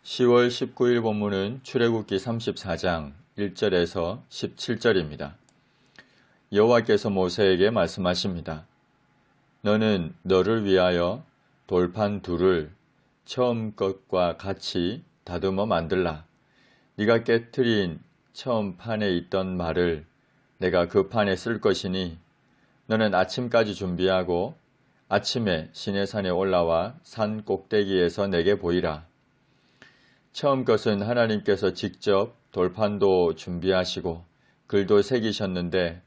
10월 19일 본문은 출애굽기 34장 1절에서 17절입니다. 여호와께서 모세에게 말씀하십니다. 너는 너를 위하여 돌판 둘을 처음 것과 같이 다듬어 만들라. 네가 깨트린 처음 판에 있던 말을 내가 그 판에 쓸 것이니 너는 아침까지 준비하고 아침에 시내산에 올라와 산 꼭대기에서 내게 보이라. 처음 것은 하나님께서 직접 돌판도 준비하시고 글도 새기셨는데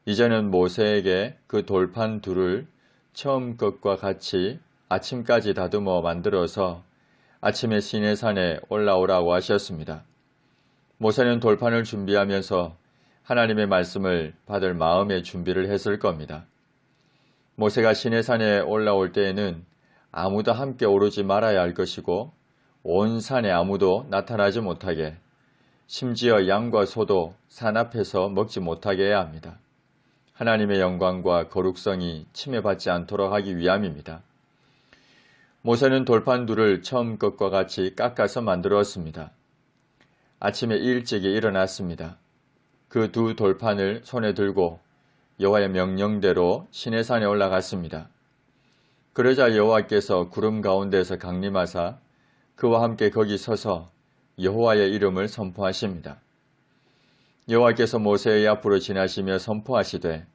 이제는 모세에게 그 돌판 둘을 처음 것과 같이 아침까지 다듬어 만들어서 아침에 시내산에 올라오라고 하셨습니다. 모세는 돌판을 준비하면서 하나님의 말씀을 받을 마음의 준비를 했을 겁니다. 모세가 시내산에 올라올 때에는 아무도 함께 오르지 말아야 할 것이고 온 산에 아무도 나타나지 못하게, 심지어 양과 소도 산 앞에서 먹지 못하게 해야 합니다. 하나님의 영광과 거룩성이 침해받지 않도록 하기 위함입니다. 모세는 돌판 둘을 처음 것과 같이 깎아서 만들었습니다. 아침에 일찍이 일어났습니다. 그 두 돌판을 손에 들고 여호와의 명령대로 시내산에 올라갔습니다. 그러자 여호와께서 구름 가운데서 강림하사 그와 함께 거기 서서 여호와의 이름을 선포하십니다. 여호와께서 모세의 앞으로 지나시며 선포하시되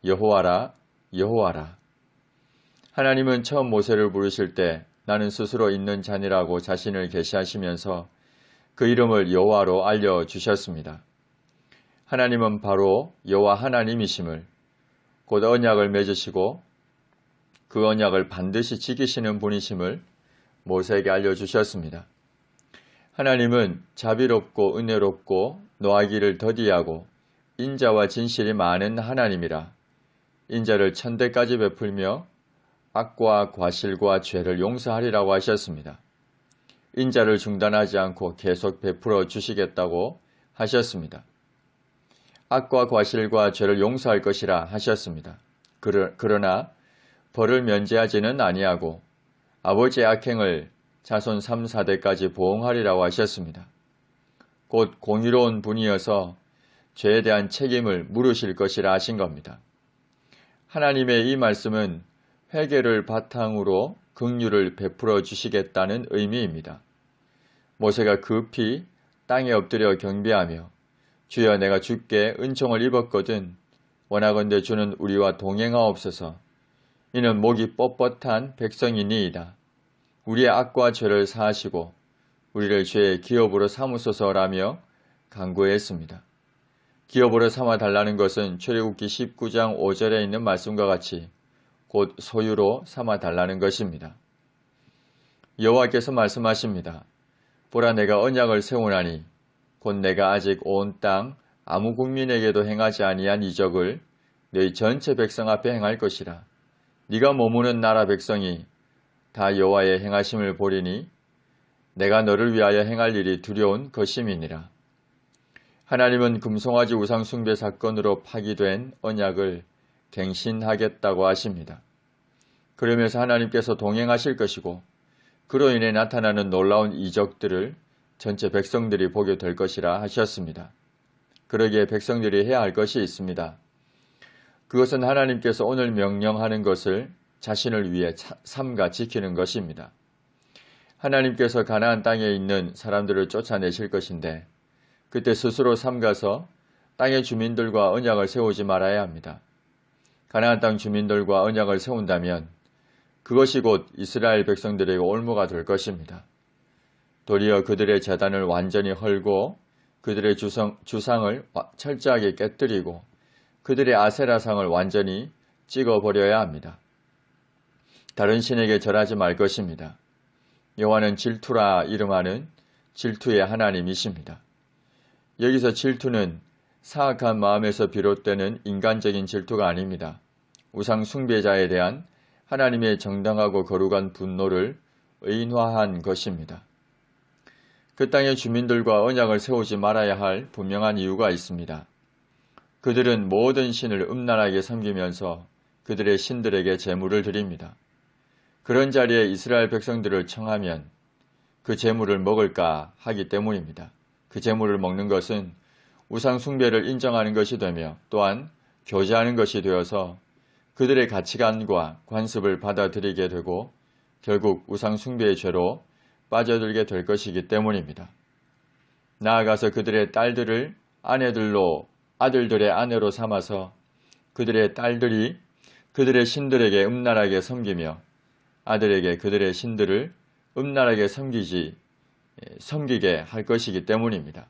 여호와라 여호와라. 하나님은 처음 모세를 부르실 때 나는 스스로 있는 자니라고 자신을 계시하시면서 그 이름을 여호와로 알려주셨습니다. 하나님은 바로 여호와 하나님이심을, 곧 언약을 맺으시고 그 언약을 반드시 지키시는 분이심을 모세에게 알려주셨습니다. 하나님은 자비롭고 은혜롭고 노하기를 더디하고 인자와 진실이 많은 하나님이라 인자를 천대까지 베풀며 악과 과실과 죄를 용서하리라고 하셨습니다. 인자를 중단하지 않고 계속 베풀어 주시겠다고 하셨습니다. 악과 과실과 죄를 용서할 것이라 하셨습니다. 그러나 벌을 면제하지는 아니하고 아버지의 악행을 자손 3, 4대까지 보응하리라고 하셨습니다. 곧 공의로운 분이어서 죄에 대한 책임을 물으실 것이라 하신 겁니다. 하나님의 이 말씀은 회개를 바탕으로 긍휼을 베풀어 주시겠다는 의미입니다. 모세가 급히 땅에 엎드려 경배하며 주여 내가 주께 은총을 입었거든 원하건대 주는 우리와 동행하옵소서. 이는 목이 뻣뻣한 백성이니이다. 우리의 악과 죄를 사하시고 우리를 죄의 기업으로 삼으소서라며 간구했습니다. 기업으로 삼아 달라는 것은 출애굽기 19장 5절에 있는 말씀과 같이 곧 소유로 삼아 달라는 것입니다. 여호와께서 말씀하십니다. 보라 내가 언약을 세우나니 곧 내가 아직 온 땅 아무 국민에게도 행하지 아니한 이적을 너희 전체 백성 앞에 행할 것이라. 네가 머무는 나라 백성이 다 여호와의 행하심을 보리니 내가 너를 위하여 행할 일이 두려운 것임이니라. 하나님은 금송아지 우상 숭배 사건으로 파기된 언약을 갱신하겠다고 하십니다. 그러면서 하나님께서 동행하실 것이고 그로 인해 나타나는 놀라운 이적들을 전체 백성들이 보게 될 것이라 하셨습니다. 그러기에 백성들이 해야 할 것이 있습니다. 그것은 하나님께서 오늘 명령하는 것을 자신을 위해 삼가 지키는 것입니다. 하나님께서 가나안 땅에 있는 사람들을 쫓아내실 것인데 그때 스스로 삼가서 땅의 주민들과 언약을 세우지 말아야 합니다. 가나안 땅 주민들과 언약을 세운다면 그것이 곧 이스라엘 백성들에게 올무가 될 것입니다. 도리어 그들의 제단을 완전히 헐고 그들의 주상을 철저하게 깨뜨리고 그들의 아세라상을 완전히 찍어버려야 합니다. 다른 신에게 절하지 말 것입니다. 여호와는 질투라 이름하는 질투의 하나님이십니다. 여기서 질투는 사악한 마음에서 비롯되는 인간적인 질투가 아닙니다. 우상 숭배자에 대한 하나님의 정당하고 거룩한 분노를 의인화한 것입니다. 그 땅의 주민들과 언약을 세우지 말아야 할 분명한 이유가 있습니다. 그들은 모든 신을 음란하게 섬기면서 그들의 신들에게 제물을 드립니다. 그런 자리에 이스라엘 백성들을 청하면 그 제물을 먹을까 하기 때문입니다. 그 제물을 먹는 것은 우상 숭배를 인정하는 것이 되며 또한 교제하는 것이 되어서 그들의 가치관과 관습을 받아들이게 되고 결국 우상 숭배의 죄로 빠져들게 될 것이기 때문입니다. 나아가서 그들의 딸들을 아내들로 아들들의 아내로 삼아서 그들의 딸들이 그들의 신들에게 음란하게 섬기며 아들에게 그들의 신들을 음란하게 섬기게 할 것이기 때문입니다.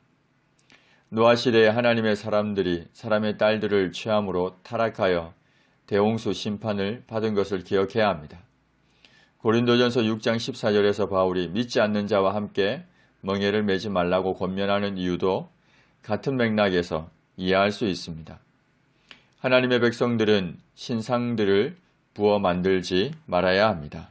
노아 시대에 하나님의 사람들이 사람의 딸들을 취함으로 타락하여 대홍수 심판을 받은 것을 기억해야 합니다. 고린도전서 6장 14절에서 바울이 믿지 않는 자와 함께 멍에를 매지 말라고 권면하는 이유도 같은 맥락에서 이해할 수 있습니다. 하나님의 백성들은 신상들을 부어 만들지 말아야 합니다.